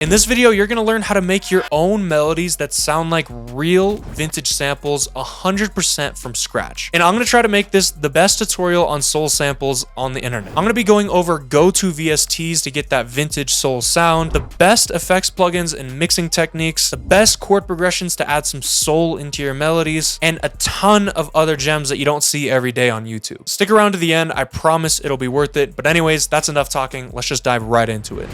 In this video, you're gonna learn how to make your own melodies that sound like real vintage samples 100% from scratch. And I'm gonna try to make this the best tutorial on soul samples on the internet. I'm gonna be going over go-to VSTs to get that vintage soul sound, the best effects plugins and mixing techniques, the best chord progressions to add some soul into your melodies, and a ton of other gems that you don't see every day on YouTube. Stick around to the end, I promise it'll be worth it. But anyways, that's enough talking. Let's just dive right into it.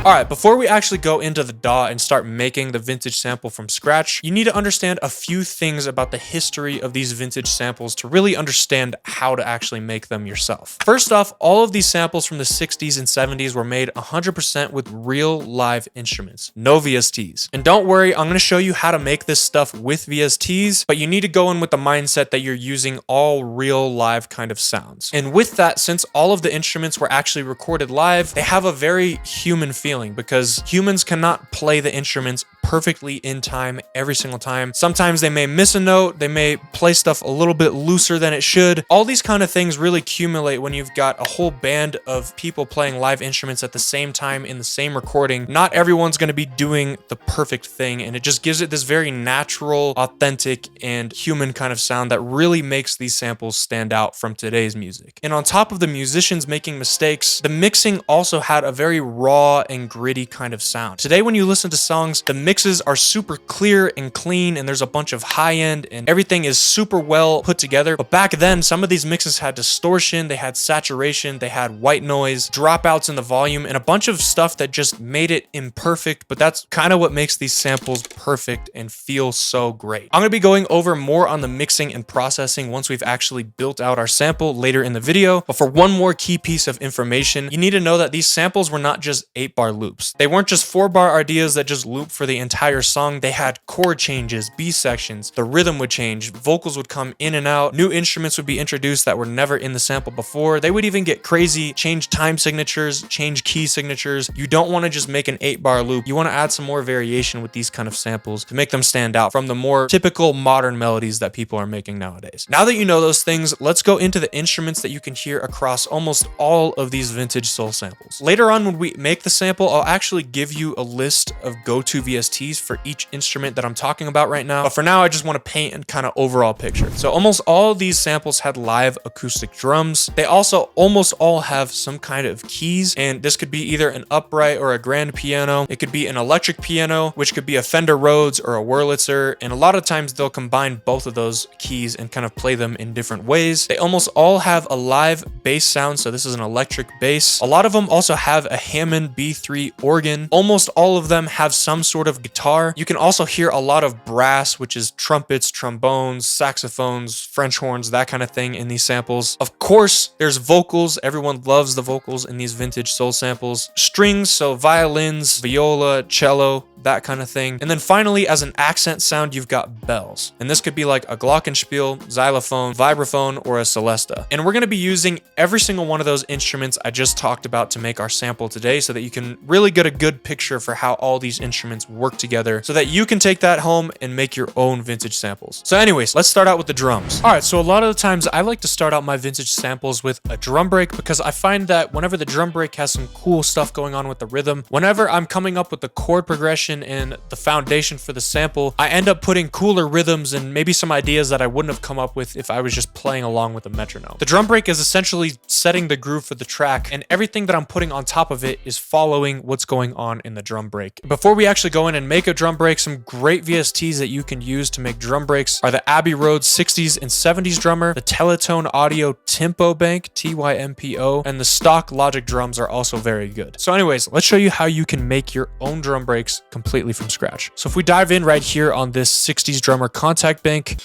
Alright, before we actually go into the DAW and start making the vintage sample from scratch, you need to understand a few things about the history of these vintage samples to really understand how to actually make them yourself. First off, all of these samples from the 60s and 70s were made 100% with real live instruments, no VSTs. And don't worry, I'm going to show you how to make this stuff with VSTs, but you need to go in with the mindset that you're using all real live kind of sounds. And with that, since all of the instruments were actually recorded live, they have a very human feeling, because humans cannot play the instruments perfectly in time every single time. Sometimes they may miss a note, they may play stuff a little bit looser than it should. All these kind of things really accumulate when you've got a whole band of people playing live instruments at the same time in the same recording. Not everyone's going to be doing the perfect thing, and it just gives it this very natural, authentic, and human kind of sound that really makes these samples stand out from today's music. And on top of the musicians making mistakes, the mixing also had a very raw and gritty kind of sound. Today, when you listen to songs, the mixes are super clear and clean, and there's a bunch of high end and everything is super well put together. But back then, some of these mixes had distortion, they had saturation, they had white noise, dropouts in the volume, and a bunch of stuff that just made it imperfect. But that's kind of what makes these samples perfect and feel so great. I'm going to be going over more on the mixing and processing once we've actually built out our sample later in the video. But for one more key piece of information, you need to know that these samples were not just 8-bar loops. They weren't just 4-bar ideas that just loop for the entire song. They had chord changes, B sections, the rhythm would change, vocals would come in and out, new instruments would be introduced that were never in the sample before. They would even get crazy, change time signatures, change key signatures. You don't want to just make an 8-bar loop. You want to add some more variation with these kind of samples to make them stand out from the more typical modern melodies that people are making nowadays. Now that you know those things, let's go into the instruments that you can hear across almost all of these vintage soul samples. Later on, when we make the sample, I'll actually give you a list of go-to VSTs for each instrument that I'm talking about right now. But for now, I just want to paint a kind of overall picture. So almost all of these samples had live acoustic drums. They also almost all have some kind of keys, and this could be either an upright or a grand piano. It could be an electric piano, which could be a Fender Rhodes or a Wurlitzer. And a lot of times they'll combine both of those keys and kind of play them in different ways. They almost all have a live bass sound. So this is an electric bass. A lot of them also have a Hammond B3 organ. Almost all of them have some sort of guitar. You can also hear a lot of brass, which is trumpets, trombones, saxophones, French horns, that kind of thing in these samples. Of course, there's vocals. Everyone loves the vocals in these vintage soul samples. Strings, so violins, viola, cello, that kind of thing. And then finally, as an accent sound, you've got bells. And this could be like a glockenspiel, xylophone, vibraphone, or a celesta. And we're going to be using every single one of those instruments I just talked about to make our sample today, so that you can really get a good picture for how all these instruments work together, so that you can take that home and make your own vintage samples. So anyways, let's start out with the drums. All right, so a lot of the times I like to start out my vintage samples with a drum break, because I find that whenever the drum break has some cool stuff going on with the rhythm, whenever I'm coming up with the chord progression and the foundation for the sample, I end up putting cooler rhythms and maybe some ideas that I wouldn't have come up with if I was just playing along with a metronome. The drum break is essentially setting the groove for the track, and everything that I'm putting on top of it is following what's going on in the drum break. Before we actually go in and make a drum break, some great VSTs that you can use to make drum breaks are the Abbey Road 60s and 70s drummer, the Teletone Audio Tempo Bank, TYMPO, and the stock Logic drums are also very good. So anyways, let's show you how you can make your own drum breaks completely from scratch. So if we dive in right here on this 60s drummer contact bank,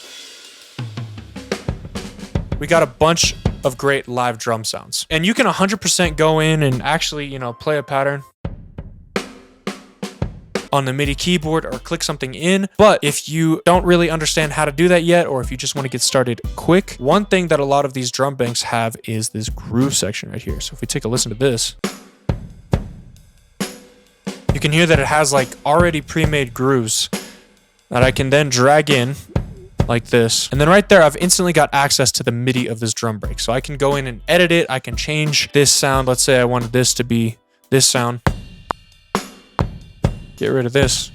we got a bunch of great live drum sounds. And you can 100% go in and actually, play a pattern on the MIDI keyboard or click something in. But if you don't really understand how to do that yet, or if you just want to get started quick, one thing that a lot of these drum banks have is this groove section right here. So if we take a listen to this, you can hear that it has like already pre-made grooves that I can then drag in like this. And then right there, I've instantly got access to the MIDI of this drum break. So I can go in and edit it. I can change this sound. Let's say I wanted this to be this sound. Get rid of this.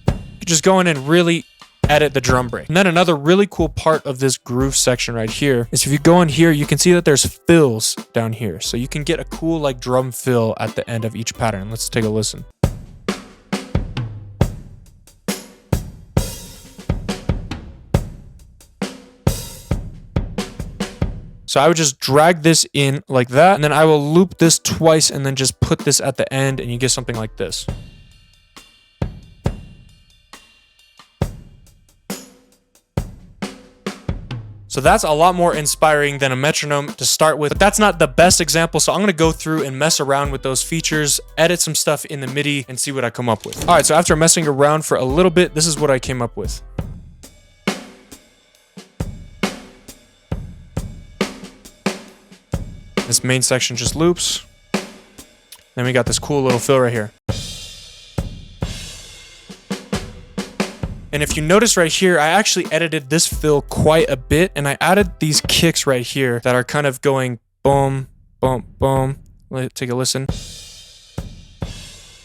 You just go in and really edit the drum break. And then another really cool part of this groove section right here is if you go in here, you can see that there's fills down here. So you can get a cool like drum fill at the end of each pattern. Let's take a listen. So I would just drag this in like that, and then I will loop this twice and then just put this at the end, and you get something like this. So that's a lot more inspiring than a metronome to start with, but that's not the best example. So I'm gonna go through and mess around with those features, edit some stuff in the MIDI, and see what I come up with. All right, so after messing around for a little bit, this is what I came up with. This main section just loops. Then we got this cool little fill right here. And if you notice right here, I actually edited this fill quite a bit, and I added these kicks right here that are kind of going boom, boom, boom. Let's take a listen.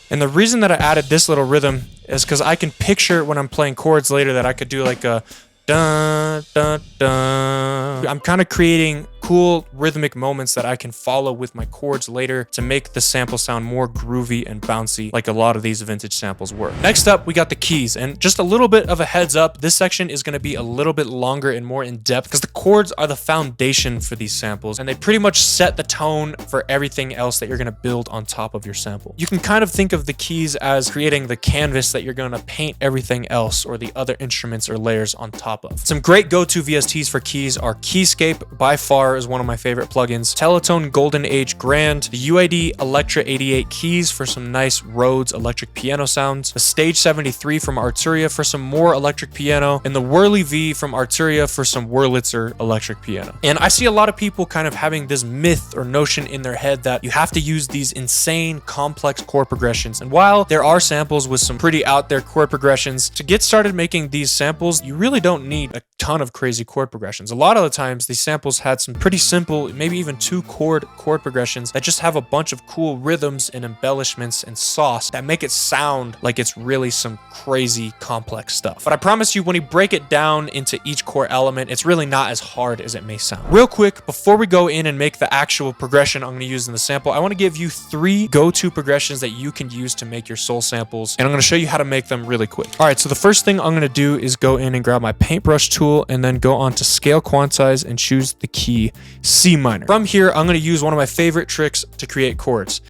And the reason that I added this little rhythm is because I can picture when I'm playing chords later that I could do like a dun, dun, dun. I'm kind of creating cool rhythmic moments that I can follow with my chords later to make the sample sound more groovy and bouncy like a lot of these vintage samples were. Next up, we got the keys, and just a little bit of a heads up, this section is going to be a little bit longer and more in depth because the chords are the foundation for these samples, and they pretty much set the tone for everything else that you're going to build on top of your sample. You can kind of think of the keys as creating the canvas that you're going to paint everything else or the other instruments or layers on top of. Some great go-to VSTs for keys are Keyscape, by far is one of my favorite plugins, Teletone Golden Age Grand, the UID Electra 88 keys for some nice Rhodes electric piano sounds, the Stage 73 from Arturia for some more electric piano, and the Whirly V from Arturia for some Wurlitzer electric piano. And I see a lot of people kind of having this myth or notion in their head that you have to use these insane complex chord progressions. And while there are samples with some pretty out there chord progressions, to get started making these samples, you really don't need a ton of crazy chord progressions. A lot of the times these samples had some pretty simple, maybe even 2 chord progressions that just have a bunch of cool rhythms and embellishments and sauce that make it sound like it's really some crazy complex stuff. But I promise you, when you break it down into each core element, it's really not as hard as it may sound. Real quick, before we go in and make the actual progression I'm going to use in the sample, I want to give you 3 go-to progressions that you can use to make your soul samples, and I'm going to show you how to make them really quick. All right, so the first thing I'm going to do is go in and grab my paintbrush tool and then go on to scale quantize and choose the key C minor. From here, I'm going to use one of my favorite tricks to create chords.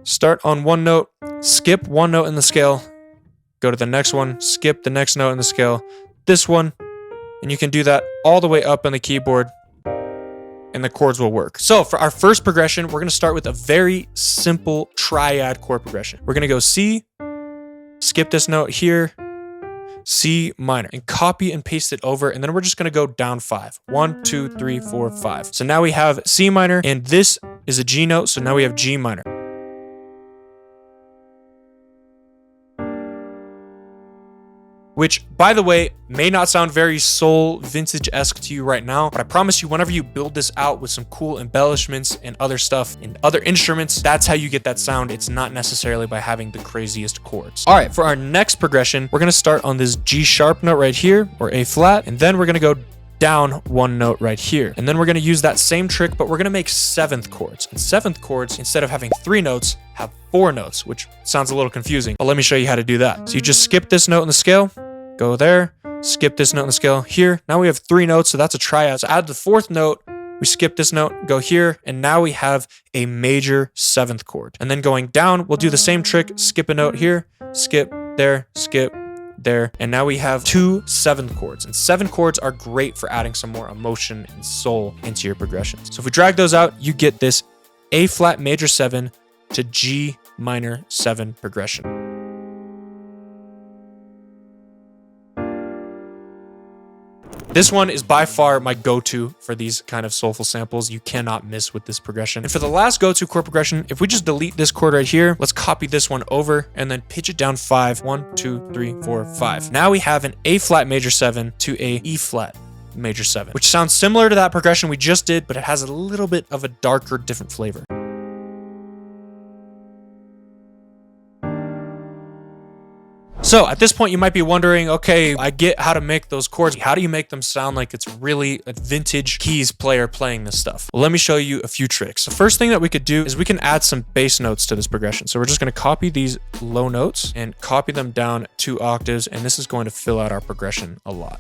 Start on one note, skip one note in the scale, go to the next one, skip the next note in the scale, this one, and you can do that all the way up on the keyboard, and the chords will work. So for our first progression, we're going to start with a very simple triad chord progression. We're going to go C, skip this note here, C minor, and copy and paste it over, and then we're just going to go down 5. 1, 2, 3, 4, 5. So now we have C minor, and this is a G note, so now we have G minor. Which, by the way, may not sound very soul vintage-esque to you right now, but I promise you, whenever you build this out with some cool embellishments and other stuff and other instruments, that's how you get that sound. It's not necessarily by having the craziest chords. All right, for our next progression, we're gonna start on this G sharp note right here, or A flat, and then we're gonna go down one note right here. And then we're gonna use that same trick, but we're gonna make 7th chords. And 7th chords, instead of having 3 notes, have 4 notes, which sounds a little confusing, but let me show you how to do that. So you just skip this note in the scale, go there, skip this note in the scale here. Now we have 3 notes, so that's a triad. So add the 4th note, we skip this note, go here, and now we have a major 7th chord. And then going down, we'll do the same trick, skip a note here, skip there, skip there, and now we have 2 7th chords. And 7 chords are great for adding some more emotion and soul into your progressions. So if we drag those out, you get this A flat major 7 to G minor 7 progression. This one is by far my go-to for these kind of soulful samples. You cannot miss with this progression. And for the last go-to chord progression, if we just delete this chord right here, let's copy this one over and then pitch it down 5. 1, 2, 3, 4, 5. Now we have an A flat major 7 to a E flat major 7, which sounds similar to that progression we just did, but it has a little bit of a darker, different flavor. So at this point, you might be wondering, okay, I get how to make those chords. How do you make them sound like it's really a vintage keys player playing this stuff? Well, let me show you a few tricks. The first thing that we could do is we can add some bass notes to this progression. So we're just going to copy these low notes and copy them down 2 octaves. And this is going to fill out our progression a lot.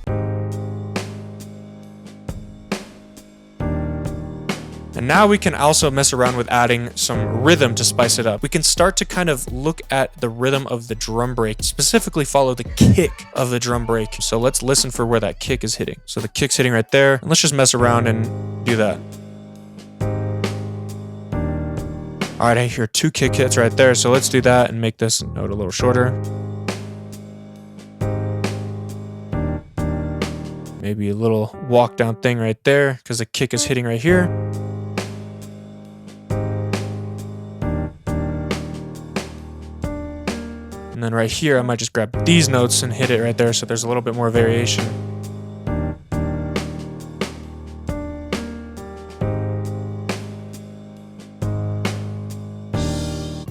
And now we can also mess around with adding some rhythm to spice it up. We can start to kind of look at the rhythm of the drum break, specifically follow the kick of the drum break. So let's listen for where that kick is hitting. So the kick's hitting right there. And let's just mess around and do that. All right, I hear 2 kick hits right there. So let's do that and make this note a little shorter. Maybe a little walk down thing right there because the kick is hitting right here. And then right here, I might just grab these notes and hit it right there so there's a little bit more variation.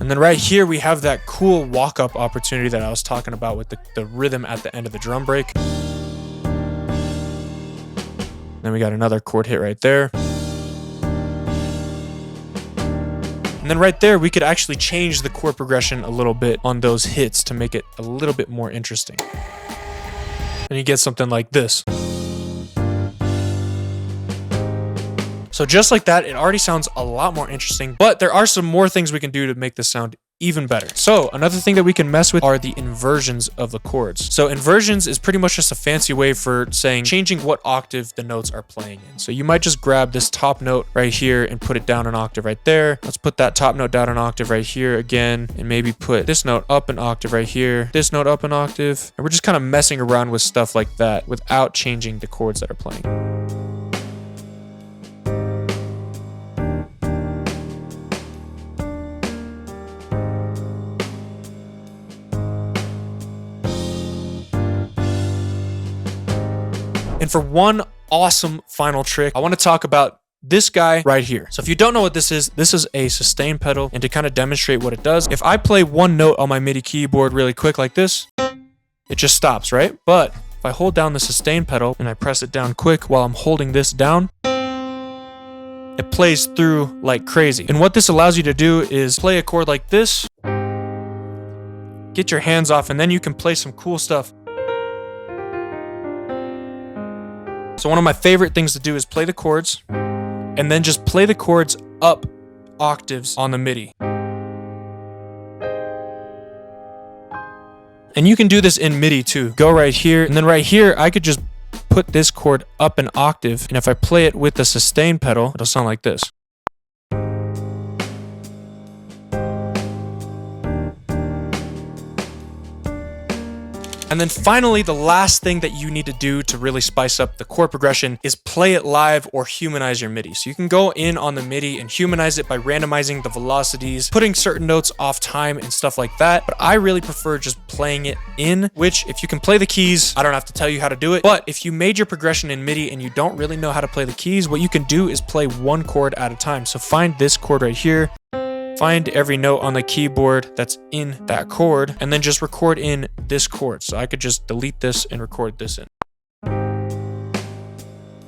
And then right here, we have that cool walk-up opportunity that I was talking about with the rhythm at the end of the drum break. Then we got another chord hit right there. And then right there, we could actually change the chord progression a little bit on those hits to make it a little bit more interesting. And you get something like this. So just like that, it already sounds a lot more interesting, but there are some more things we can do to make this sound even better. So another thing that we can mess with are the inversions of the chords. So inversions is pretty much just a fancy way for saying changing what octave the notes are playing in. So you might just grab this top note right here and put it down an octave right there. Let's put that top note down an octave right here again, and maybe put this note up an octave right here, this note up an octave. And we're just kind of messing around with stuff like that without changing the chords that are playing. And for one awesome final trick, I want to talk about this guy right here. So if you don't know what this is a sustain pedal. And to kind of demonstrate what it does, if I play one note on my MIDI keyboard really quick like this, it just stops, right? But if I hold down the sustain pedal and I press it down quick while I'm holding this down, it plays through like crazy. And what this allows you to do is play a chord like this, get your hands off, and then you can play some cool stuff. So one of my favorite things to do is play the chords and then just play the chords up octaves on the MIDI. And you can do this in MIDI too. Go right here, and then right here, I could just put this chord up an octave, and if I play it with the sustain pedal, it'll sound like this. And then finally, the last thing that you need to do to really spice up the chord progression is play it live or humanize your MIDI. So you can go in on the MIDI and humanize it by randomizing the velocities, putting certain notes off time and stuff like that. But I really prefer just playing it in, which if you can play the keys, I don't have to tell you how to do it. But if you made your progression in MIDI and you don't really know how to play the keys, what you can do is play one chord at a time. So find this chord right here. Find every note on the keyboard that's in that chord, and then just record in this chord. So I could just delete this and record this in.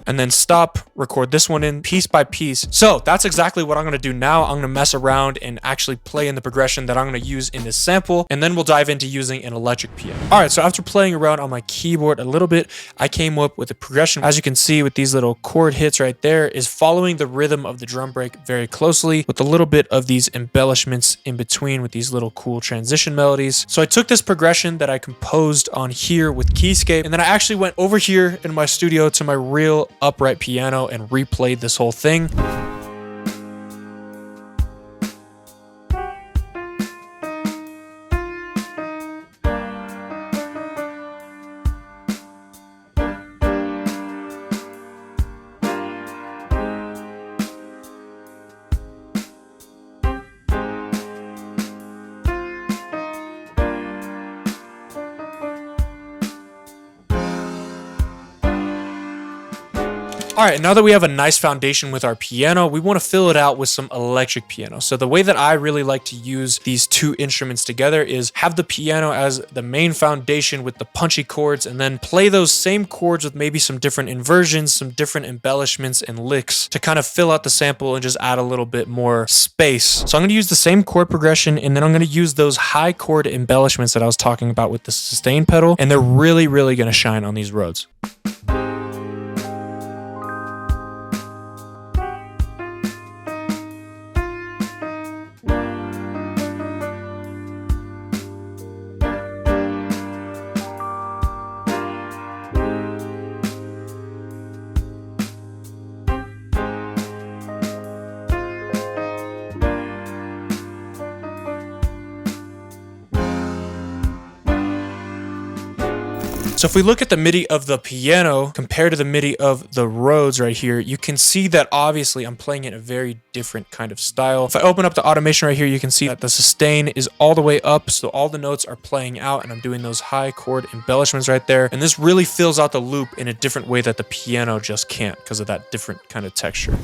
And then stop, record this one in piece by piece. So that's exactly what I'm gonna do now. I'm gonna mess around and actually play in the progression that I'm gonna use in this sample, and then we'll dive into using an electric piano. All right, so after playing around on my keyboard a little bit, I came up with a progression. As you can see with these little chord hits right there, is following the rhythm of the drum break very closely with a little bit of these embellishments in between with these little cool transition melodies. So I took this progression that I composed on here with Keyscape, and then I actually went over here in my studio to my real upright piano and replayed this whole thing. All right, now that we have a nice foundation with our piano, we want to fill it out with some electric piano. So the way that I really like to use these two instruments together is have the piano as the main foundation with the punchy chords, and then play those same chords with maybe some different inversions, some different embellishments and licks to kind of fill out the sample and just add a little bit more space. So I'm going to use the same chord progression, and then I'm going to use those high chord embellishments that I was talking about with the sustain pedal, and they're really going to shine on these Rhodes. So if we look at the MIDI of the piano compared to the MIDI of the Rhodes right here, you can see that obviously I'm playing in a very different kind of style. If I open up the automation right here, you can see that the sustain is all the way up, so all the notes are playing out, and I'm doing those high chord embellishments right there. And this really fills out the loop in a different way that the piano just can't because of that different kind of texture.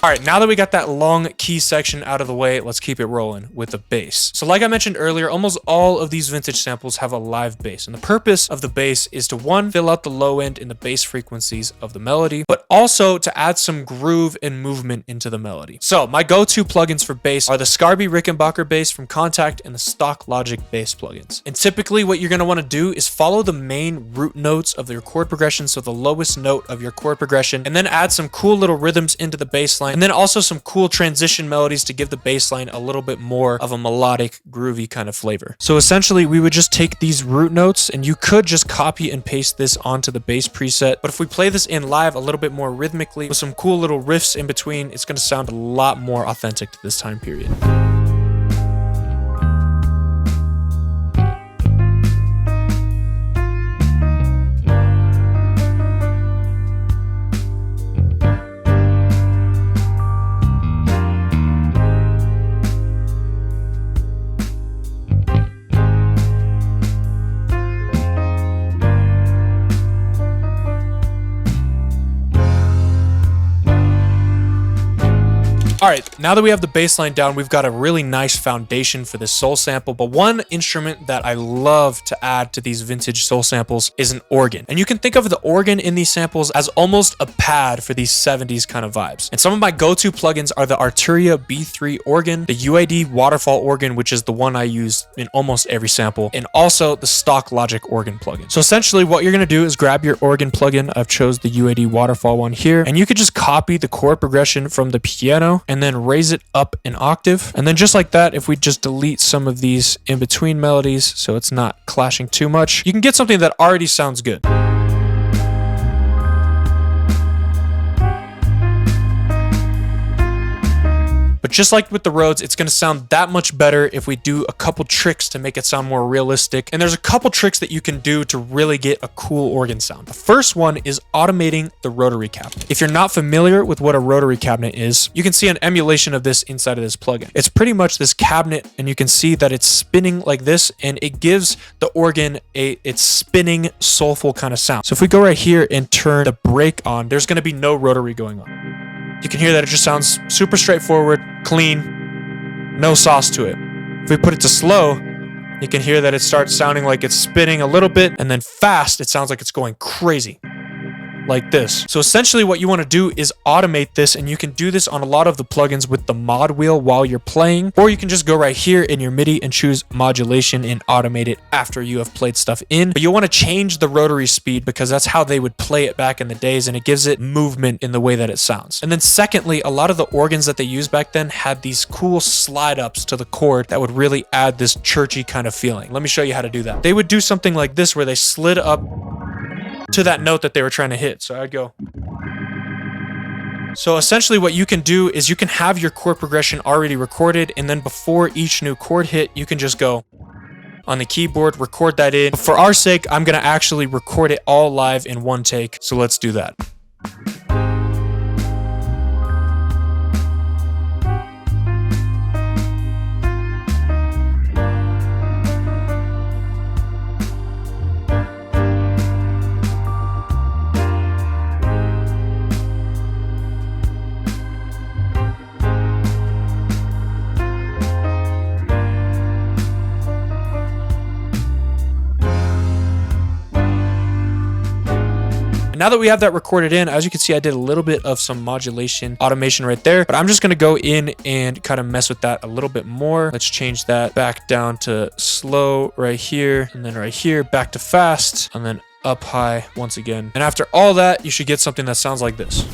All right, now that we got that long key section out of the way, let's keep it rolling with the bass. So like I mentioned earlier, almost all of these vintage samples have a live bass. And the purpose of the bass is to, one, fill out the low end in the bass frequencies of the melody, but also to add some groove and movement into the melody. So my go-to plugins for bass are the Scarby Rickenbacker bass from Contact and the Stock Logic bass plugins. And typically what you're gonna wanna do is follow the main root notes of your chord progression, so the lowest note of your chord progression, and then add some cool little rhythms into the bass line. And then also some cool transition melodies to give the bass line a little bit more of a melodic, groovy kind of flavor. So essentially, we would just take these root notes, and you could just copy and paste this onto the bass preset. But if we play this in live a little bit more rhythmically with some cool little riffs in between, it's going to sound a lot more authentic to this time period. All right, now that we have the bass line down, we've got a really nice foundation for this soul sample. But one instrument that I love to add to these vintage soul samples is an organ. And you can think of the organ in these samples as almost a pad for these 70s kind of vibes. And some of my go-to plugins are the Arturia B3 organ, the UAD waterfall organ, which is the one I use in almost every sample, and also the Stock Logic organ plugin. So essentially what you're gonna do is grab your organ plugin. I've chose the UAD waterfall one here, and you could just copy the chord progression from the piano and then raise it up an octave. And then just like that, if we just delete some of these in between melodies so it's not clashing too much, you can get something that already sounds good. But just like with the Rhodes, it's going to sound that much better if we do a couple tricks to make it sound more realistic. And there's a couple tricks that you can do to really get a cool organ sound. The first one is automating the rotary cabinet. If you're not familiar with what a rotary cabinet is, you can see an emulation of this inside of this plugin. It's pretty much this cabinet, and you can see that it's spinning like this, and it gives the organ its spinning, soulful kind of sound. So if we go right here and turn the brake on, there's going to be no rotary going on. You can hear that it just sounds super straightforward, clean, no sauce to it. If we put it to slow, you can hear that it starts sounding like it's spinning a little bit, and then fast, it sounds like it's going crazy. Like this. So essentially what you want to do is automate this, and you can do this on a lot of the plugins with the mod wheel while you're playing, or you can just go right here in your MIDI and choose modulation and automate it after you have played stuff in. But you want to change the rotary speed because that's how they would play it back in the days, and it gives it movement in the way that it sounds. And then secondly, a lot of the organs that they used back then had these cool slide ups to the chord that would really add this churchy kind of feeling. Let me show you how to do that. They would do something like this where they slid up to that note that they were trying to hit. So I'd go. So essentially what you can do is you can have your chord progression already recorded, and then before each new chord hit, you can just go on the keyboard, record that in. But for our sake, I'm gonna actually record it all live in one take. So let's do that. Now that we have that recorded in, as you can see, I did a little bit of some modulation automation right there, but I'm just gonna go in and kind of mess with that a little bit more. Let's change that back down to slow right here, and then right here, back to fast, and then up high once again. And after all that, you should get something that sounds like this.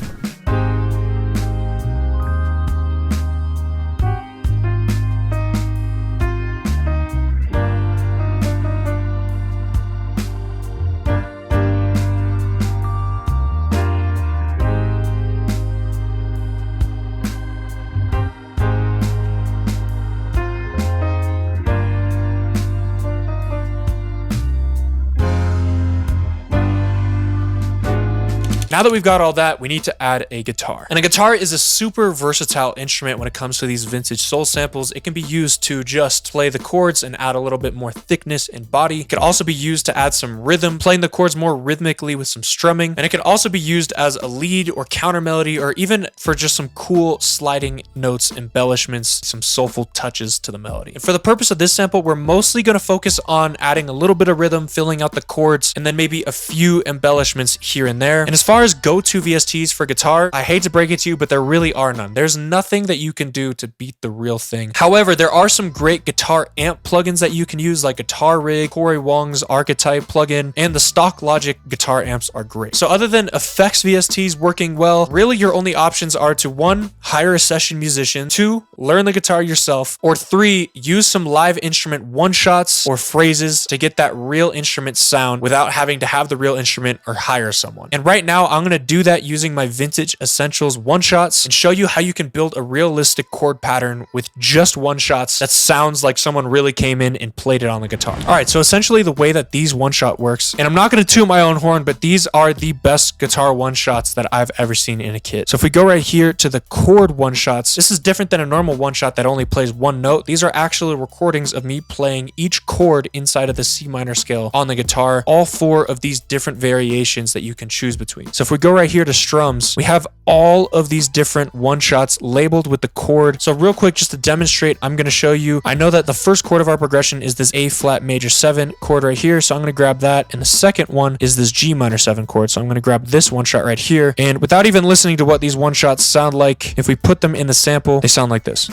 Now that we've got all that, we need to add a guitar. And a guitar is a super versatile instrument when it comes to these vintage soul samples. It can be used to just play the chords and add a little bit more thickness and body. It can also be used to add some rhythm, playing the chords more rhythmically with some strumming. And it can also be used as a lead or counter melody, or even for just some cool sliding notes, embellishments, some soulful touches to the melody. And for the purpose of this sample, we're mostly going to focus on adding a little bit of rhythm, filling out the chords, and then maybe a few embellishments here and there. And as far as go-to VSTs for guitar, I hate to break it to you, but there really are none. There's nothing that you can do to beat the real thing. However, there are some great guitar amp plugins that you can use, like Guitar Rig, Corey Wong's Archetype plugin, and the stock Logic guitar amps are great. So other than effects VSTs working well, really your only options are to 1, hire a session musician, 2, learn the guitar yourself, or 3, use some live instrument one-shots or phrases to get that real instrument sound without having to have the real instrument or hire someone. And right now, I'm going to do that using my Vintage Essentials one-shots and show you how you can build a realistic chord pattern with just one-shots that sounds like someone really came in and played it on the guitar. All right, so essentially the way that these one-shot works, and I'm not going to toot my own horn, but these are the best guitar one-shots that I've ever seen in a kit. So if we go right here to the chord one-shots, this is different than a normal one-shot that only plays one note. These are actually recordings of me playing each chord inside of the C minor scale on the guitar, all 4 of these different variations that you can choose between. So if we go right here to strums, we have all of these different one-shots labeled with the chord. So real quick, just to demonstrate, I'm going to show you. I know that the first chord of our progression is this A flat major 7 chord right here, so I'm going to grab that. And the second one is this G minor 7 chord, so I'm going to grab this one-shot right here. And without even listening to what these one-shots sound like, if we put them in the sample, they sound like this.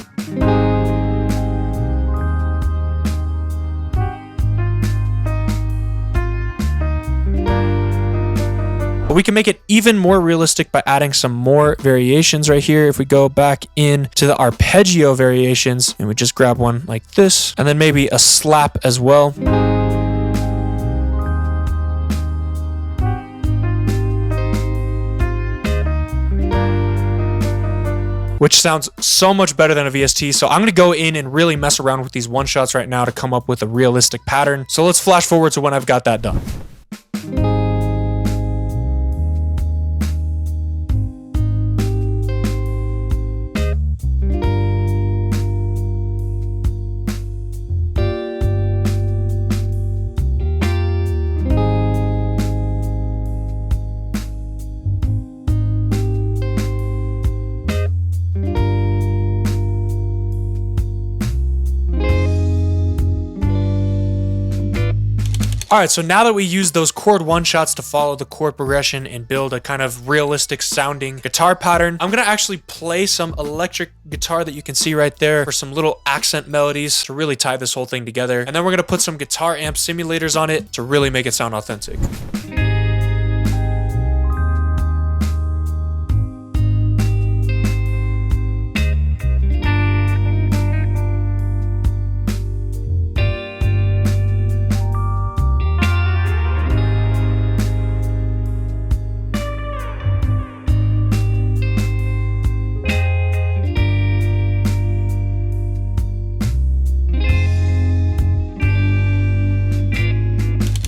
We can make it even more realistic by adding some more variations right here. If we go back in to the arpeggio variations and we just grab one like this, and then maybe a slap as well. Which sounds so much better than a VST. So I'm going to go in and really mess around with these one shots right now to come up with a realistic pattern. So let's flash forward to when I've got that done. All right, so now that we use those chord one-shots to follow the chord progression and build a kind of realistic sounding guitar pattern, I'm gonna actually play some electric guitar that you can see right there for some little accent melodies to really tie this whole thing together. And then we're gonna put some guitar amp simulators on it to really make it sound authentic.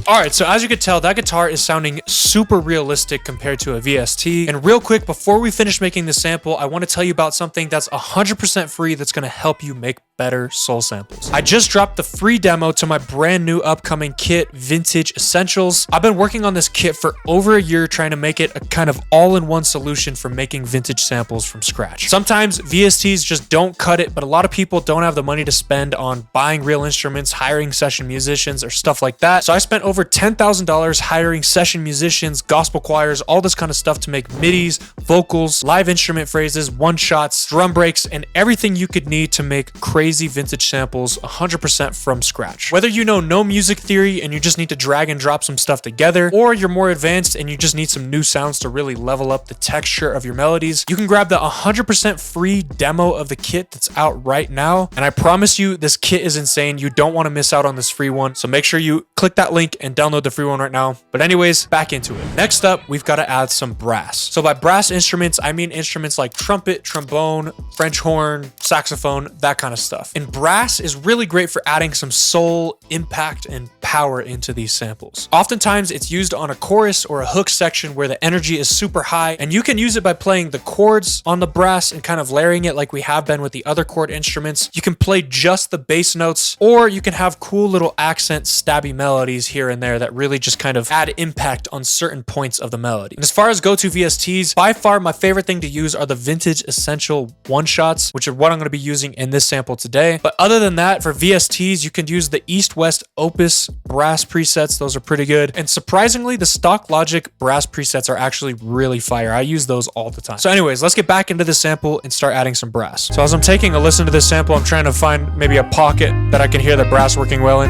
All right, so as you could tell, that guitar is sounding super realistic compared to a VST. And real quick, before we finish making the sample, I want to tell you about something that's 100% free that's going to help you make better soul samples. I just dropped the free demo to my brand new upcoming kit, Vintage Essentials. I've been working on this kit for over a year, trying to make it a kind of all-in-one solution for making vintage samples from scratch. Sometimes VSTs just don't cut it, but a lot of people don't have the money to spend on buying real instruments, hiring session musicians, or stuff like that. So I spent over $10,000 hiring session musicians, gospel choirs, all this kind of stuff to make midis, vocals, live instrument phrases, one-shots, drum breaks, and everything you could need to make crazy vintage samples 100% from scratch. Whether you know no music theory and you just need to drag and drop some stuff together, or you're more advanced and you just need some new sounds to really level up the texture of your melodies, you can grab the 100% free demo of the kit that's out right now. And I promise you, this kit is insane. You don't want to miss out on this free one. So make sure you click that link and download the free one right now. But anyways, back into it. Next up, we've got to add some brass. So by brass instruments, I mean instruments like trumpet, trombone, French horn, saxophone, that kind of stuff. And brass is really great for adding some soul, impact, and power into these samples. Oftentimes, it's used on a chorus or a hook section where the energy is super high, and you can use it by playing the chords on the brass and kind of layering it like we have been with the other chord instruments. You can play just the bass notes, or you can have cool little accent stabby melodies here and there that really just kind of add impact on certain points of the melody. And as far as go-to VSTs, by far my favorite thing to use are the Vintage Essential one-shots, which are what I'm going to be using in this sample today. But other than that, for VSTs, you can use the East-West Opus brass presets. Those are pretty good. And surprisingly, the stock Logic brass presets are actually really fire. I use those all the time. So anyways, let's get back into the sample and start adding some brass. So as I'm taking a listen to this sample, I'm trying to find maybe a pocket that I can hear the brass working well in.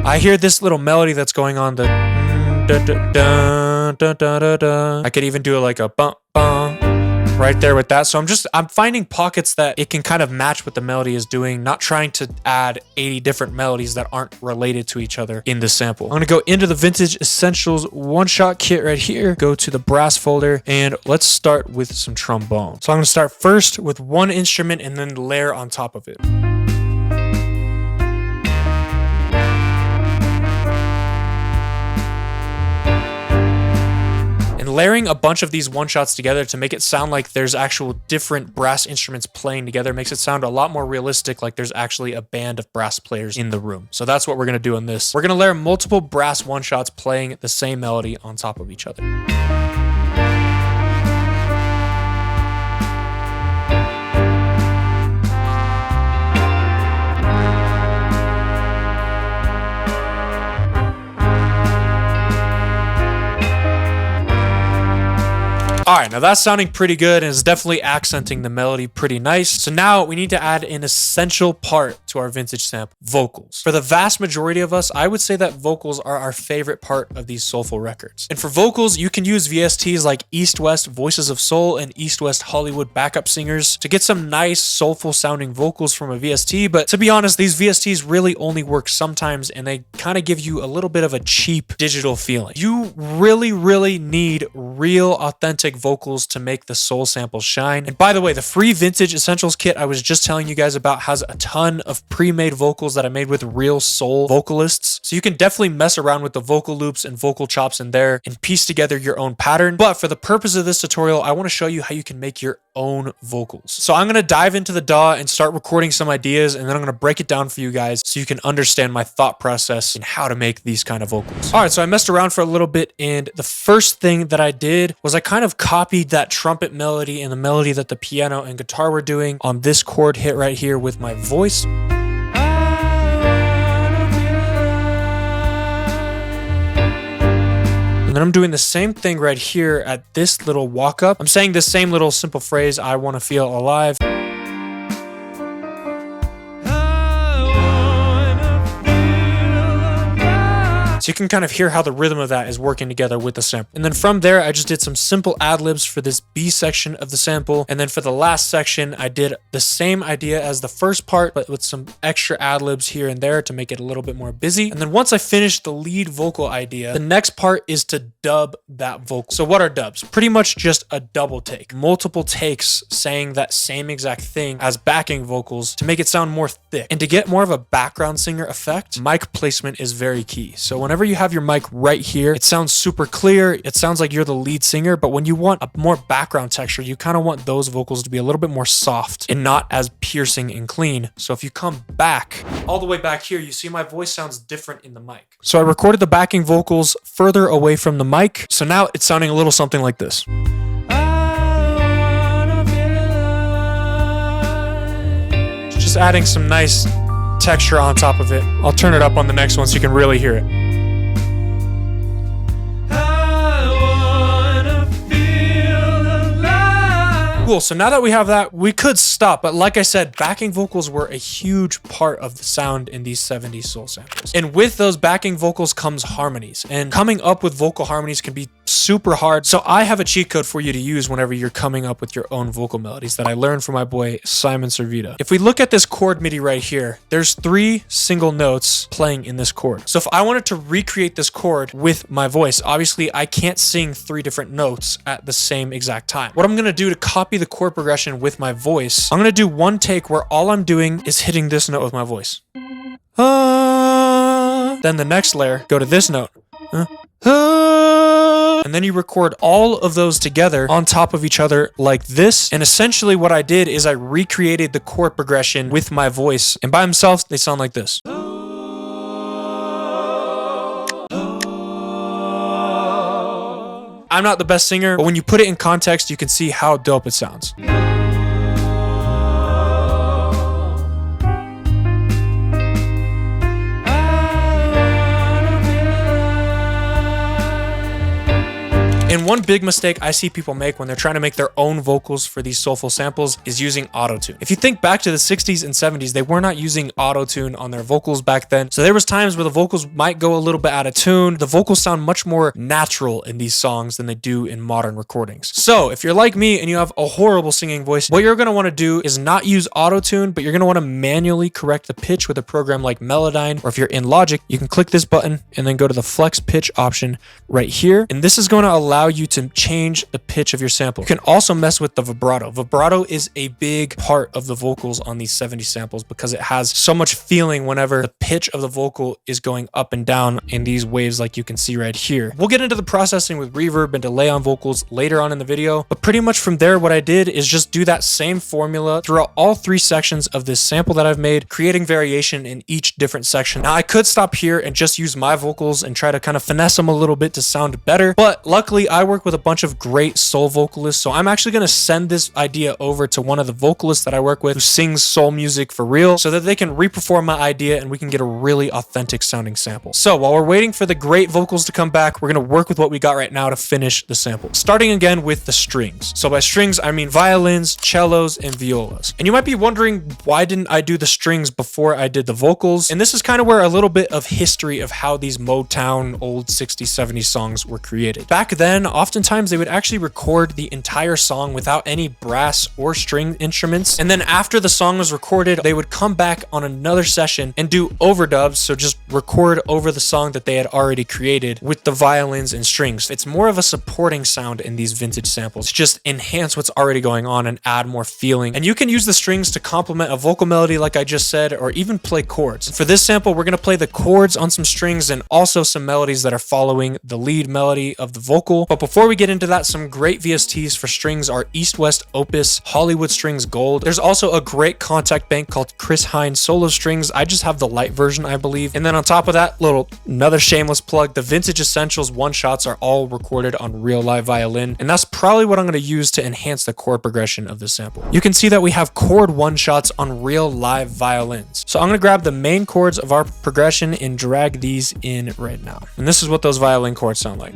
I hear this little melody that's going on, the I could even do it like a bump bump right there with that. So I'm finding pockets that it can kind of match what the melody is doing, not trying to add 80 different melodies that aren't related to each other in the sample. I'm going to go into the Vintage Essentials one-shot kit right here, go to the brass folder, and let's start with some trombone. So I'm going to start first with one instrument and then layer on top of it. Layering a bunch of these one-shots together to make it sound like there's actual different brass instruments playing together makes it sound a lot more realistic, like there's actually a band of brass players in the room. So that's what we're going to do in this. We're going to layer multiple brass one-shots playing the same melody on top of each other. All right, now that's sounding pretty good and it's definitely accenting the melody pretty nice. So now we need to add an essential part to our vintage sample, vocals. For the vast majority of us, I would say that vocals are our favorite part of these soulful records. And for vocals, you can use VSTs like East-West Voices of Soul and East-West Hollywood Backup Singers to get some nice soulful sounding vocals from a VST. But to be honest, these VSTs really only work sometimes and they kind of give you a little bit of a cheap digital feeling. You really need real authentic vocals to make the soul sample shine. And by the way, the free Vintage Essentials kit I was just telling you guys about has a ton of pre-made vocals that I made with real soul vocalists. So you can definitely mess around with the vocal loops and vocal chops in there and piece together your own pattern. But for the purpose of this tutorial, I want to show you how you can make your own vocals. So I'm going to dive into the DAW and start recording some ideas, and then I'm going to break it down for you guys so you can understand my thought process and how to make these kind of vocals. All right, so I messed around for a little bit, and the first thing that I did was I kind of copied that trumpet melody and the melody that the piano and guitar were doing on this chord hit right here with my voice. And then I'm doing the same thing right here at this little walk up. I'm saying this same little simple phrase, I want to feel alive. So you can kind of hear how the rhythm of that is working together with the sample. And then from there, I just did some simple ad-libs for this B section of the sample. And then for the last section, I did the same idea as the first part, but with some extra ad-libs here and there to make it a little bit more busy. And then once I finished the lead vocal idea, the next part is to dub that vocal. So what are dubs? Pretty much just a double take, multiple takes saying that same exact thing as backing vocals to make it sound more thick. And to get more of a background singer effect, mic placement is very key. So whenever you have your mic right here, it sounds super clear. It sounds like you're the lead singer, but when you want a more background texture, you kind of want those vocals to be a little bit more soft and not as piercing and clean. So if you come back, all the way back here, you see my voice sounds different in the mic. So I recorded the backing vocals further away from the mic. So now it's sounding a little something like this. Just adding some nice texture on top of it. I'll turn it up on the next one so you can really hear it. Cool, so now that we have that, we could stop, but like I said, backing vocals were a huge part of the sound in these 70s soul samples. And with those backing vocals comes harmonies, and coming up with vocal harmonies can be super hard. So I have a cheat code for you to use whenever you're coming up with your own vocal melodies that I learned from my boy Simon Servita. If we look at this chord MIDI right here, there's 3 single notes playing in this chord. So if I wanted to recreate this chord with my voice, obviously I can't sing 3 different notes at the same exact time. What I'm gonna do to copy the chord progression with my voice, I'm gonna do one take where all I'm doing is hitting this note with my voice. Then the next layer, go to this note. And then you record all of those together on top of each other like this. And essentially what I did is I recreated the chord progression with my voice. And by themselves, they sound like this. I'm not the best singer, but when you put it in context, you can see how dope it sounds. And one big mistake I see people make when they're trying to make their own vocals for these soulful samples is using autotune. If you think back to the 60s and 70s, they were not using autotune on their vocals back then. So there was times where the vocals might go a little bit out of tune. The vocals sound much more natural in these songs than they do in modern recordings. So if you're like me and you have a horrible singing voice, what you're going to want to do is not use autotune, but you're going to want to manually correct the pitch with a program like Melodyne, or if you're in Logic, you can click this button and then go to the flex pitch option right here. And this is going to allow you to change the pitch of your sample. You can also mess with the vibrato. Vibrato is a big part of the vocals on these 70 samples because it has so much feeling whenever the pitch of the vocal is going up and down in these waves like you can see right here. We'll get into the processing with reverb and delay on vocals later on in the video, but pretty much from there, what I did is just do that same formula throughout all 3 sections of this sample that I've made, creating variation in each different section. Now I could stop here and just use my vocals and try to kind of finesse them a little bit to sound better, but luckily I work with a bunch of great soul vocalists, so I'm actually going to send this idea over to one of the vocalists that I work with who sings soul music for real so that they can reperform my idea and we can get a really authentic sounding sample. So while we're waiting for the great vocals to come back, we're going to work with what we got right now to finish the sample. Starting again with the strings. So by strings, I mean violins, cellos, and violas. And you might be wondering, why didn't I do the strings before I did the vocals? And this is kind of where a little bit of history of how these Motown old 60s, 70s songs were created. Back then, oftentimes they would actually record the entire song without any brass or string instruments. And then after the song was recorded, they would come back on another session and do overdubs. So just record over the song that they had already created with the violins and strings. It's more of a supporting sound in these vintage samples to just enhance what's already going on and add more feeling. And you can use the strings to complement a vocal melody like I just said, or even play chords. For this sample, we're going to play the chords on some strings and also some melodies that are following the lead melody of the vocal. But before we get into that, some great VSTs for strings are East West Opus, Hollywood Strings Gold. There's also a great contact bank called Chris Hines Solo Strings. I just have the light version, I believe. And then on top of that, another shameless plug, the Vintage Essentials one-shots are all recorded on real live violin. And that's probably what I'm going to use to enhance the chord progression of this sample. You can see that we have chord one-shots on real live violins. So I'm going to grab the main chords of our progression and drag these in right now. And this is what those violin chords sound like.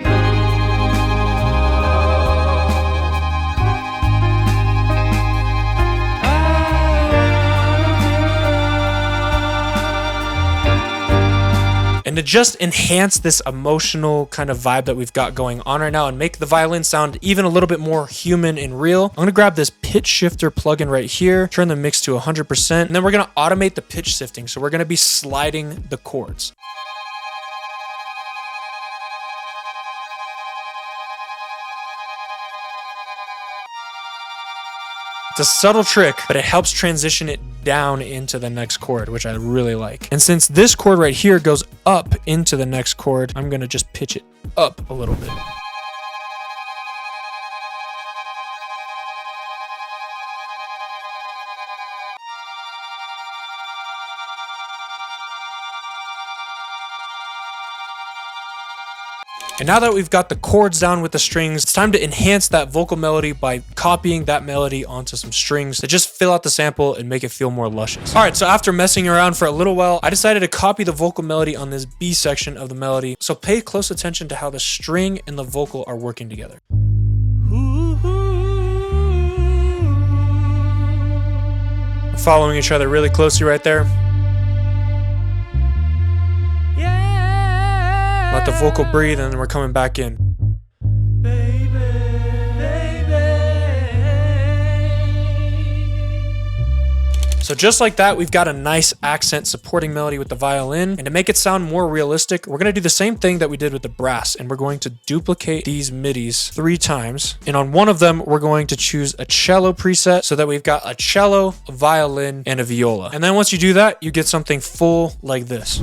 And And to just enhance this emotional kind of vibe that we've got going on right now and make the violin sound even a little bit more human and real, I'm gonna grab this pitch shifter plugin right here, turn the mix to 100%, and then we're gonna automate the pitch shifting. So we're gonna be sliding the chords. It's a subtle trick, but it helps transition it down into the next chord, which I really like. And since this chord right here goes up into the next chord, I'm gonna just pitch it up a little bit. And now that we've got the chords down with the strings, it's time to enhance that vocal melody by copying that melody onto some strings to just fill out the sample and make it feel more luscious. All right, so after messing around for a little while, I decided to copy the vocal melody on this B section of the melody. So pay close attention to how the string and the vocal are working together. Following each other really closely right there. Let the vocal breathe, and then we're coming back in. Baby, baby. So just like that, we've got a nice accent supporting melody with the violin. And to make it sound more realistic, we're gonna do the same thing that we did with the brass, and we're going to duplicate these midis 3 times. And on one of them, we're going to choose a cello preset so that we've got a cello, a violin, and a viola. And then once you do that, you get something full like this.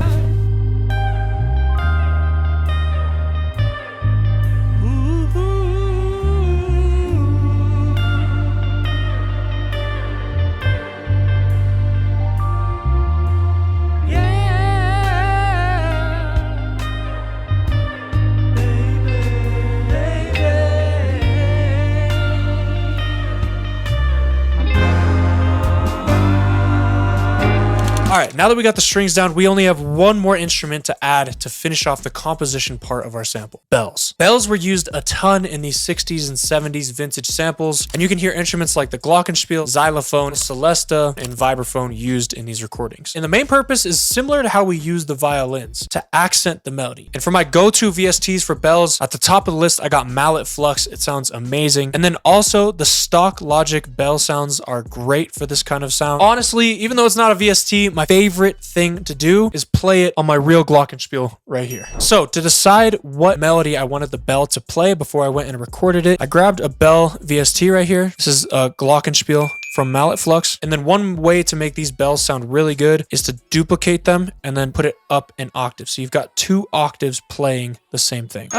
All right, now that we got the strings down, we only have one more instrument to add to finish off the composition part of our sample: bells. Bells were used a ton in these 60s and 70s vintage samples, and you can hear instruments like the glockenspiel, xylophone, celesta, and vibraphone used in these recordings. And the main purpose is similar to how we use the violins, to accent the melody. And for my go-to VSTs for bells, at the top of the list, I got mallet flux. It sounds amazing. And then also the stock Logic bell sounds are great for this kind of sound. Honestly, even though it's not a VST, my favorite thing to do is play it on my real glockenspiel right here. So to decide what melody I wanted the bell to play before I went and recorded it, I grabbed a bell VST right here. This is a glockenspiel from Mallet Flux. And then one way to make these bells sound really good is to duplicate them and then put it up an octave. So you've got 2 octaves playing the same thing.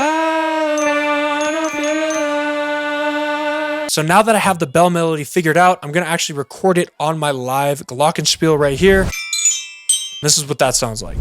So now that I have the bell melody figured out, I'm gonna actually record it on my live glockenspiel right here. This is what that sounds like.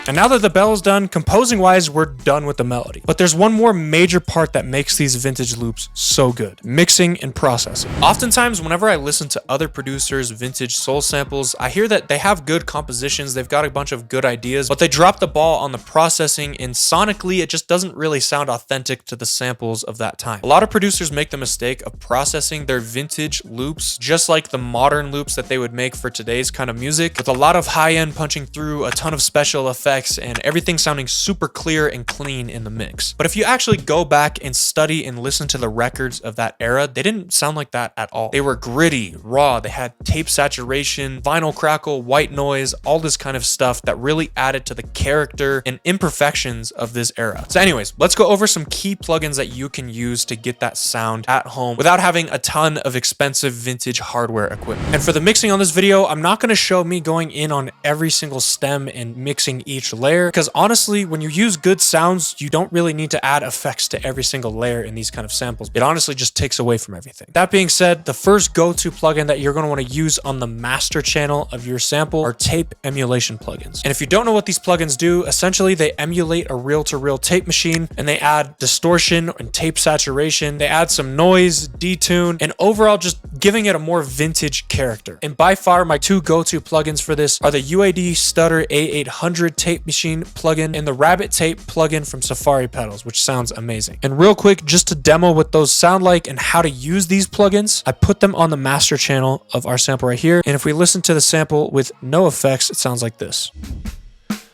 And now that the bell is done, composing wise, we're done with the melody. But there's one more major part that makes these vintage loops so good: mixing and processing. Oftentimes, whenever I listen to other producers' vintage soul samples, I hear that they have good compositions, they've got a bunch of good ideas, but they drop the ball on the processing, and sonically, it just doesn't really sound authentic to the samples of that time. A lot of producers make the mistake of processing their vintage loops just like the modern loops that they would make for today's kind of music, with a lot of high-end punching through, a ton of special effects, and everything sounding super clear and clean in the mix. But if you actually go back and study and listen to the records of that era, they didn't sound like that at all. They were gritty, raw, they had tape saturation, vinyl crackle, white noise, all this kind of stuff that really added to the character and imperfections of this era. So anyways, let's go over some key plugins that you can use to get that sound at home without having a ton of expensive vintage hardware equipment. And for the mixing on this video, I'm not going to show me going in on every single stem and mixing each layer, because honestly, when you use good sounds, you don't really need to add effects to every single layer in these kind of samples. It honestly just takes away from everything. That being said, the first go-to plugin that you're going to want to use on the master channel of your sample are tape emulation plugins. And if you don't know what these plugins do, essentially they emulate a reel-to-reel tape machine, and they add distortion and tape saturation. They add some noise, detune, and overall just giving it a more vintage character. And by far, my two go-to plugins for this are the UAD Stutter A800 tape machine plugin and the Rabbit Tape plugin from Safari Pedals, which sounds amazing. And real quick, just to demo what those sound like and how to use these plugins, I put them on the master channel of our sample right here. And if we listen to the sample with no effects, it sounds like this.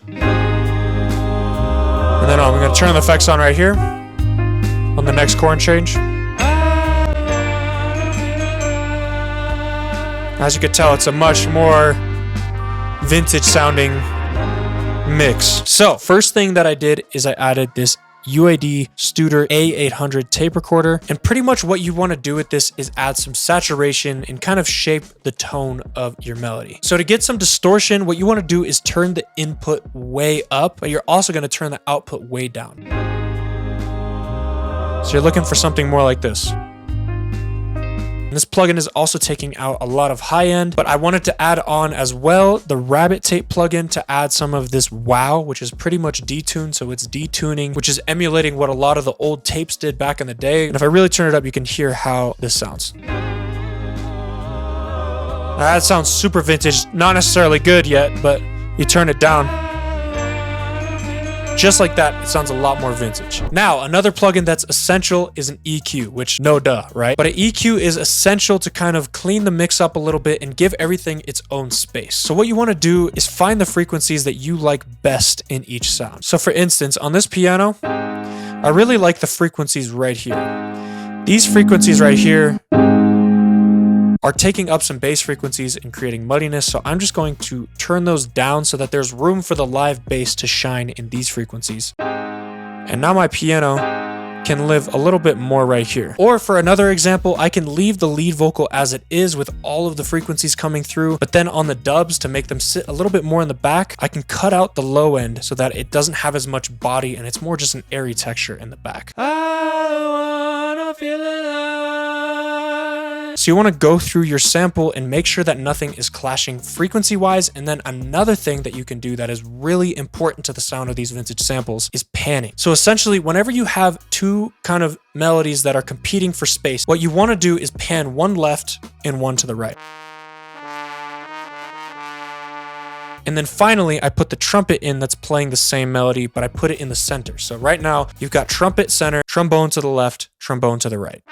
And then I'm going to turn the effects on right here on the next chord change. As you can tell, it's a much more vintage sounding mix. So first thing that I did is I added this UAD Studer A800 tape recorder, and pretty much what you want to do with this is add some saturation and kind of shape the tone of your melody. So to get some distortion, what you want to do is turn the input way up, but you're also going to turn the output way down. So you're looking for something more like this. And this plugin is also taking out a lot of high end, but I wanted to add on as well the Rabbit Tape plugin to add some of this wow, which is pretty much detuned. So it's detuning, which is emulating what a lot of the old tapes did back in the day. And if I really turn it up, you can hear how this sounds. Now, that sounds super vintage, not necessarily good yet, but you turn it down. Just like that, it sounds a lot more vintage. Now, another plugin that's essential is an EQ, which no duh, right? But an EQ is essential to kind of clean the mix up a little bit and give everything its own space. So what you want to do is find the frequencies that you like best in each sound. So for instance, on this piano, I really like the frequencies right here. These frequencies right here are taking up some bass frequencies and creating muddiness, so I'm just going to turn those down so that there's room for the live bass to shine in these frequencies. And now my piano can live a little bit more right here. Or for another example, I can leave the lead vocal as it is with all of the frequencies coming through, but then on the dubs, to make them sit a little bit more in the back, I can cut out the low end so that it doesn't have as much body and it's more just an airy texture in the back. I wanna feel alive. So you want to go through your sample and make sure that nothing is clashing frequency-wise. And then another thing that you can do that is really important to the sound of these vintage samples is panning. So essentially, whenever you have two kind of melodies that are competing for space, what you want to do is pan one left and one to the right. And then finally, I put the trumpet in that's playing the same melody, but I put it in the center. So right now, you've got trumpet center, trombone to the left, trombone to the right.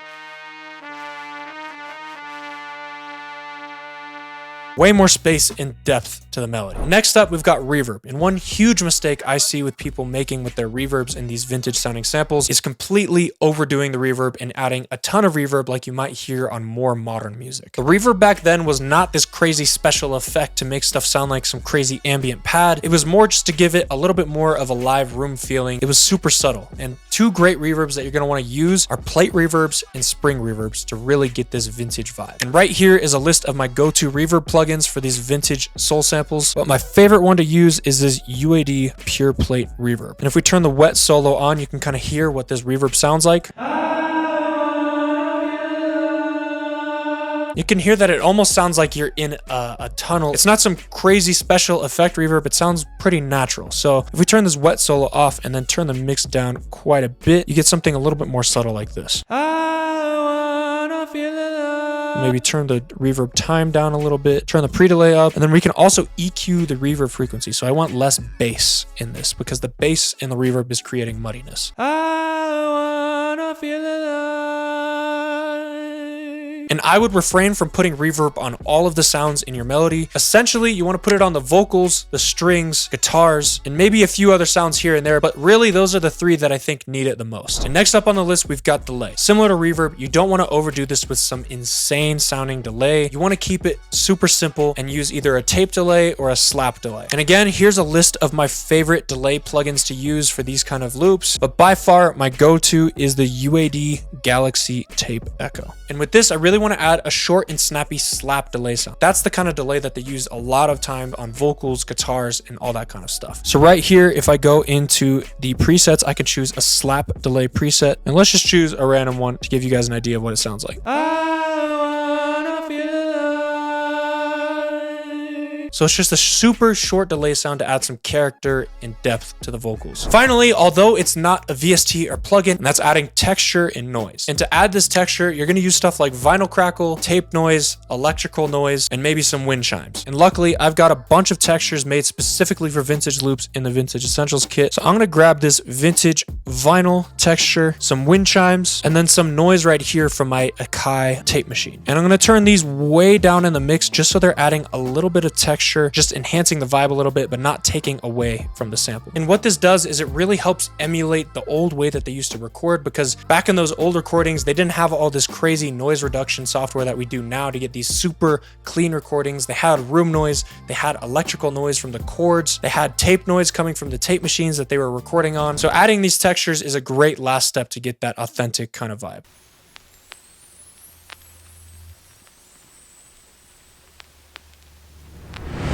Way more space and depth to the melody. Next up, we've got reverb. And one huge mistake I see with people making with their reverbs in these vintage sounding samples is completely overdoing the reverb and adding a ton of reverb like you might hear on more modern music. The reverb back then was not this crazy special effect to make stuff sound like some crazy ambient pad. It was more just to give it a little bit more of a live room feeling. It was super subtle. And two great reverbs that you're gonna wanna use are plate reverbs and spring reverbs to really get this vintage vibe. And right here is a list of my go-to reverb plugins for these vintage soul samples, but my favorite one to use is this UAD Pure Plate Reverb. And if we turn the wet solo on, you can kind of hear what this reverb sounds like. You can hear that it almost sounds like you're in a tunnel. It's not some crazy special effect reverb, it sounds pretty natural. So if we turn this wet solo off and then turn the mix down quite a bit, you get something a little bit more subtle like this. Maybe turn the reverb time down a little bit, turn the pre-delay up, and then we can also EQ the reverb frequency. So I want less bass in this because the bass in the reverb is creating muddiness. I wanna feel alive. And I would refrain from putting reverb on all of the sounds in your melody. Essentially, you want to put it on the vocals, the strings, guitars, and maybe a few other sounds here and there, but really those are the three that I think need it the most. And next up on the list, we've got delay. Similar to reverb, you don't want to overdo this with some insane sounding delay. You want to keep it super simple and use either a tape delay or a slap delay. And again, here's a list of my favorite delay plugins to use for these kind of loops, but by far my go-to is the UAD Galaxy Tape Echo. And with this, I really want to add a short and snappy slap delay sound. That's the kind of delay that they use a lot of time on vocals, guitars, and all that kind of stuff. So right here, if I go into the presets, I can choose a slap delay preset, and let's just choose a random one to give you guys an idea of what it sounds like. So it's just a super short delay sound to add some character and depth to the vocals. Finally, although it's not a VST or plugin, that's adding texture and noise. And to add this texture, you're gonna use stuff like vinyl crackle, tape noise, electrical noise, and maybe some wind chimes. And luckily, I've got a bunch of textures made specifically for vintage loops in the Vintage Essentials kit. So I'm gonna grab this vintage vinyl texture, some wind chimes, and then some noise right here from my Akai tape machine. And I'm gonna turn these way down in the mix just so they're adding a little bit of texture, just enhancing the vibe a little bit, but not taking away from the sample. And what this does is it really helps emulate the old way that they used to record, because back in those old recordings, they didn't have all this crazy noise reduction software that we do now to get these super clean recordings. They had room noise, they had electrical noise from the chords, they had tape noise coming from the tape machines that they were recording on. So adding these textures is a great last step to get that authentic kind of vibe.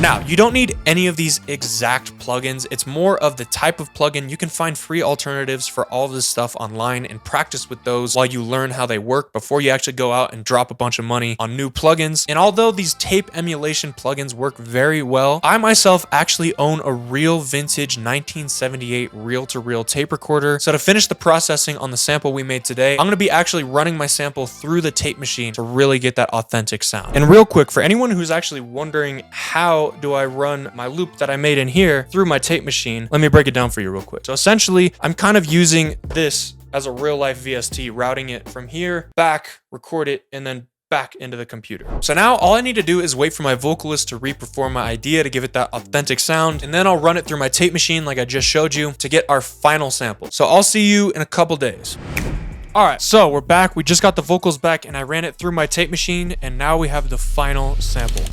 Now, you don't need any of these exact plugins. It's more of the type of plugin. You can find free alternatives for all of this stuff online and practice with those while you learn how they work before you actually go out and drop a bunch of money on new plugins. And although these tape emulation plugins work very well, I myself actually own a real vintage 1978 reel-to-reel tape recorder. So to finish the processing on the sample we made today, I'm gonna be actually running my sample through the tape machine to really get that authentic sound. And real quick, for anyone who's actually wondering how do I run my loop that I made in here through my tape machine, let me break it down for you real quick. So essentially, I'm kind of using this as a real life VST, routing it from here, back, record it, and then back into the computer. So now all I need to do is wait for my vocalist to re-perform my idea to give it that authentic sound, and then I'll run it through my tape machine like I just showed you to get our final sample. So I'll see you in a couple days. All right, so we're back. We just got the vocals back and I ran it through my tape machine, and now we have the final sample.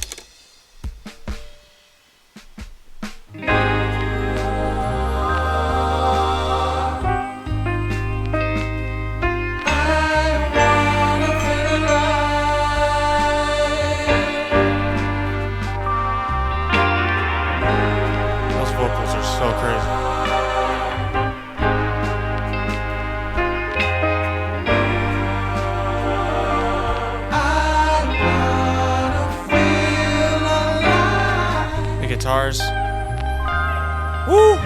So crazy. The guitars. Woo!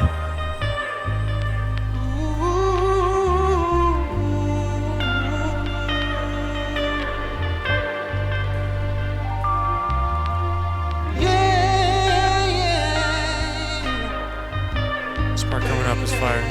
Coming up is fire.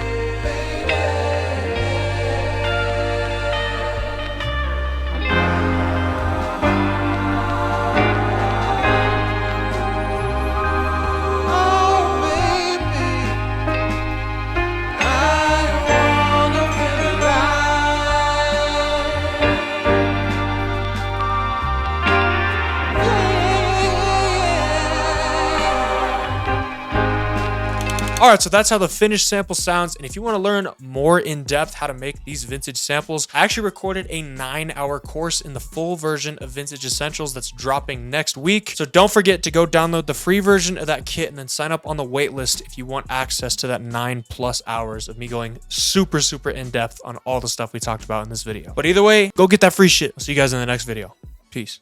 All right, so that's how the finished sample sounds. And if you want to learn more in depth how to make these vintage samples, I actually recorded a 9-hour course in the full version of Vintage Essentials that's dropping next week. So don't forget to go download the free version of that kit and then sign up on the wait list if you want access to that 9+ hours of me going super in depth on all the stuff we talked about in this video. But either way, go get that free shit. I'll see you guys in the next video. Peace.